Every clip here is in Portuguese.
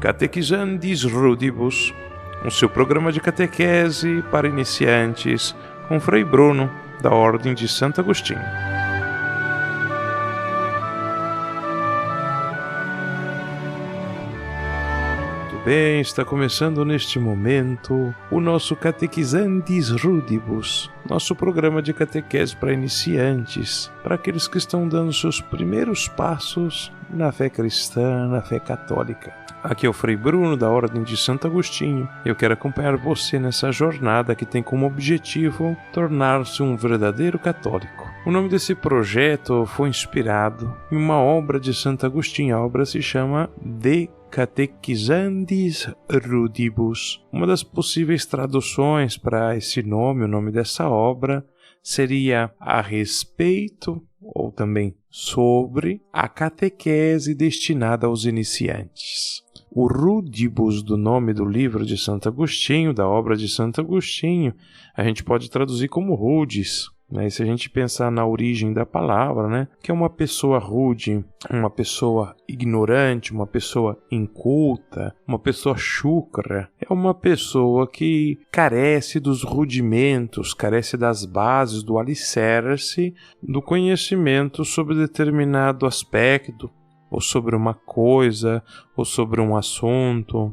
Catequizandis Rudibus, o seu programa de catequese para iniciantes, com Frei Bruno, da Ordem de Santo Agostinho. Muito bem, está começando neste momento o nosso Catequizandis Rudibus, nosso programa de catequese para iniciantes, para aqueles que estão dando seus primeiros passos na fé cristã, na fé católica. Aqui é o Frei Bruno, da Ordem de Santo Agostinho. Eu quero acompanhar você nessa jornada que tem como objetivo tornar-se um verdadeiro católico. O nome desse projeto foi inspirado em uma obra de Santo Agostinho. A obra se chama De Catequizandis Rudibus. Uma das possíveis traduções para esse nome, o nome dessa obra, seria a respeito ou também sobre a catequese destinada aos iniciantes. O rudibus do nome do livro de Santo Agostinho, da obra de Santo Agostinho, a gente pode traduzir como rudes, né? E se a gente pensar na origem da palavra, né? Que é uma pessoa rude, uma pessoa ignorante, uma pessoa inculta, uma pessoa chucra, é uma pessoa que carece dos rudimentos, carece das bases, do alicerce, do conhecimento sobre determinado aspecto, ou sobre uma coisa, ou sobre um assunto.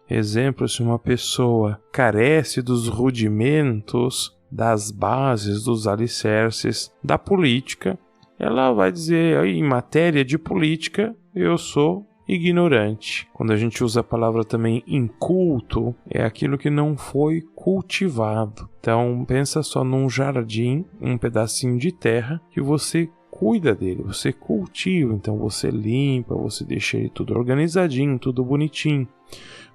Exemplo, se uma pessoa carece dos rudimentos, das bases, dos alicerces da política, ela vai dizer, em matéria de política, eu sou ignorante. Quando a gente usa a palavra também inculto, é aquilo que não foi cultivado. Então, pensa só num jardim, um pedacinho de terra que você cuida dele, você cultiva, então você limpa, você deixa ele tudo organizadinho, tudo bonitinho.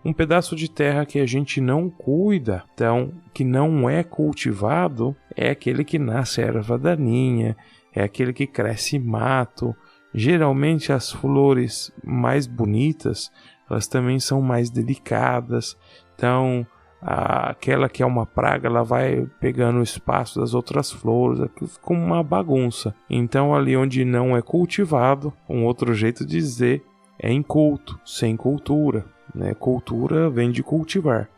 Um pedaço de terra que a gente não cuida, então que não é cultivado, é aquele que nasce erva daninha, é aquele que cresce mato. Geralmente as flores mais bonitas, elas também são mais delicadas, então aquela que é uma praga, ela vai pegando o espaço das outras flores, fica uma bagunça. Então ali onde não é cultivado, um outro jeito de dizer é inculto, sem cultura, né? Cultura vem de cultivar.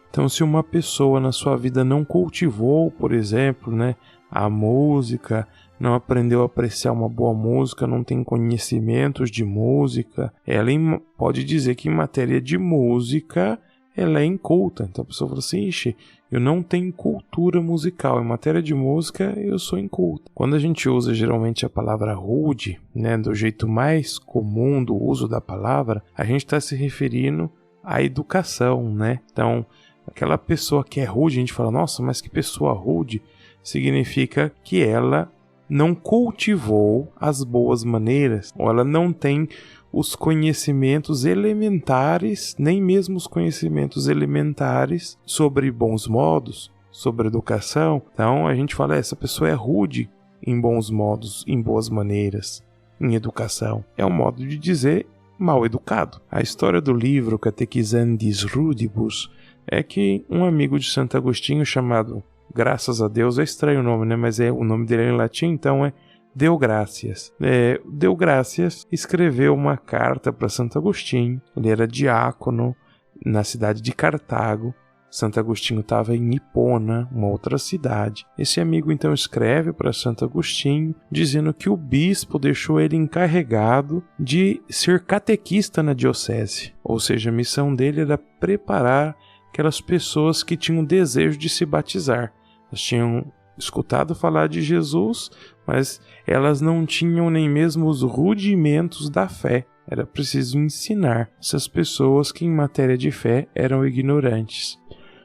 Então se uma pessoa na sua vida não cultivou, por exemplo, né, a música, não aprendeu a apreciar uma boa música, não tem conhecimentos de música, ela pode dizer que em matéria de música ela é inculta. Então a pessoa fala assim, ixi, eu não tenho cultura musical, em matéria de música eu sou inculto. Quando a gente usa geralmente a palavra rude, né, do jeito mais comum do uso da palavra, a gente está se referindo à educação, né? Então, aquela pessoa que é rude, a gente fala, nossa, mas que pessoa rude, significa que ela não cultivou as boas maneiras, ou ela não tem os conhecimentos elementares, nem mesmo os conhecimentos elementares sobre bons modos, sobre educação. Então a gente fala, essa pessoa é rude em bons modos, em boas maneiras, em educação. É um modo de dizer mal educado. A história do livro Catequizandis Rudibus é que um amigo de Santo Agostinho chamado, graças a Deus, é estranho o nome, né? Mas o nome dele é em latim, então é Deográcias. Deográcias escreveu uma carta para Santo Agostinho. Ele era diácono na cidade de Cartago. Santo Agostinho estava em Hipona, uma outra cidade. Esse amigo então escreve para Santo Agostinho dizendo que o bispo deixou ele encarregado de ser catequista na diocese. Ou seja, a missão dele era preparar aquelas pessoas que tinham desejo de se batizar. Elas tinham escutado falar de Jesus, mas elas não tinham nem mesmo os rudimentos da fé. Era preciso ensinar essas pessoas que em matéria de fé eram ignorantes.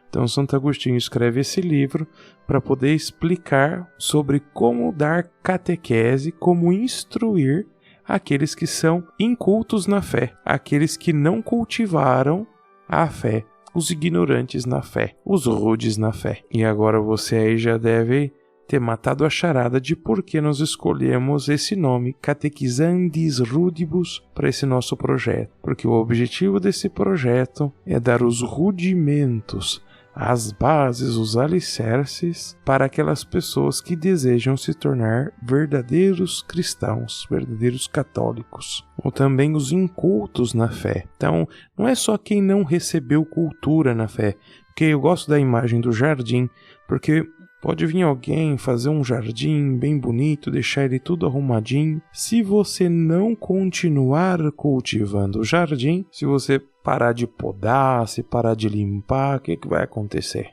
Então Santo Agostinho escreve esse livro para poder explicar sobre como dar catequese, como instruir aqueles que são incultos na fé, aqueles que não cultivaram a fé, os ignorantes na fé, os rudes na fé. E agora você aí já deve ter matado a charada de por que nós escolhemos esse nome, Catequizandis Rudibus, para esse nosso projeto. Porque o objetivo desse projeto é dar os rudimentos, as bases, os alicerces para aquelas pessoas que desejam se tornar verdadeiros cristãos, verdadeiros católicos, ou também os incultos na fé. Então, não é só quem não recebeu cultura na fé, porque eu gosto da imagem do jardim, porque pode vir alguém fazer um jardim bem bonito, deixar ele tudo arrumadinho. Se você não continuar cultivando o jardim, se você parar de podar, se parar de limpar, o que vai acontecer?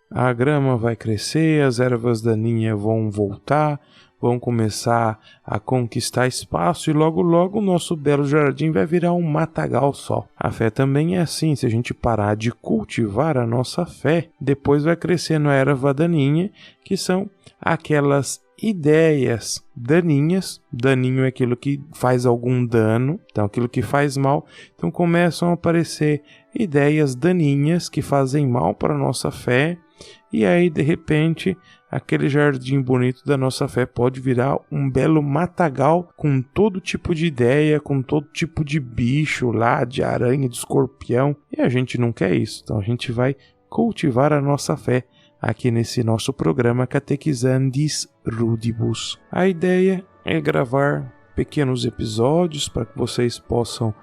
A grama vai crescer, as ervas daninhas vão voltar, vão começar a conquistar espaço e logo logo o nosso belo jardim vai virar um matagal só. A fé também é assim, se a gente parar de cultivar a nossa fé, depois vai crescendo a erva daninha, que são aquelas ideias daninhas. Daninho é aquilo que faz algum dano, então aquilo que faz mal. Então começam a aparecer ideias daninhas que fazem mal para a nossa fé, e aí de repente aquele jardim bonito da nossa fé pode virar um belo matagal com todo tipo de ideia, com todo tipo de bicho lá, de aranha, de escorpião, e a gente não quer isso. Então a gente vai cultivar a nossa fé aqui nesse nosso programa Catequizandis Rudibus. A ideia é gravar pequenos episódios para que vocês possam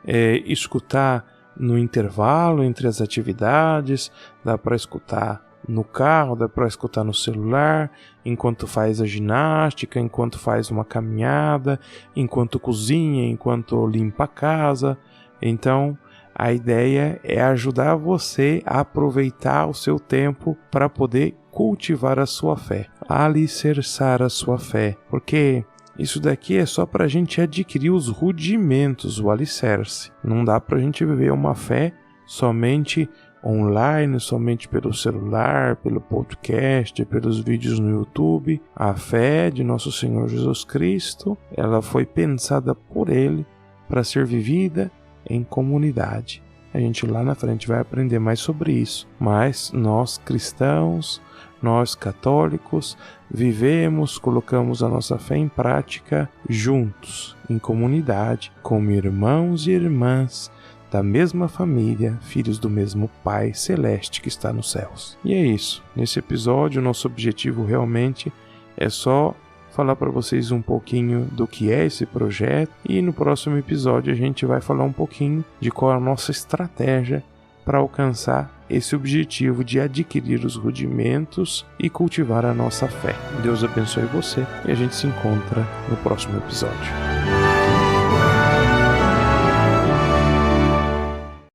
escutar no intervalo entre as atividades. Dá para escutar no carro, dá para escutar no celular, enquanto faz a ginástica, enquanto faz uma caminhada, enquanto cozinha, enquanto limpa a casa. Então, a ideia é ajudar você a aproveitar o seu tempo para poder cultivar a sua fé, alicerçar a sua fé, porque isso daqui é só para a gente adquirir os rudimentos, o alicerce. Não dá para a gente viver uma fé somente online, somente pelo celular, pelo podcast, pelos vídeos no YouTube. A fé de nosso Senhor Jesus Cristo, ela foi pensada por Ele para ser vivida em comunidade. A gente lá na frente vai aprender mais sobre isso. Mas nós cristãos, nós católicos, vivemos, colocamos a nossa fé em prática juntos, em comunidade, como irmãos e irmãs da mesma família, filhos do mesmo Pai Celeste que está nos céus. E é isso. Nesse episódio, nosso objetivo realmente é só falar para vocês um pouquinho do que é esse projeto, e no próximo episódio a gente vai falar um pouquinho de qual é a nossa estratégia para alcançar esse objetivo de adquirir os rudimentos e cultivar a nossa fé. Deus abençoe você e a gente se encontra no próximo episódio.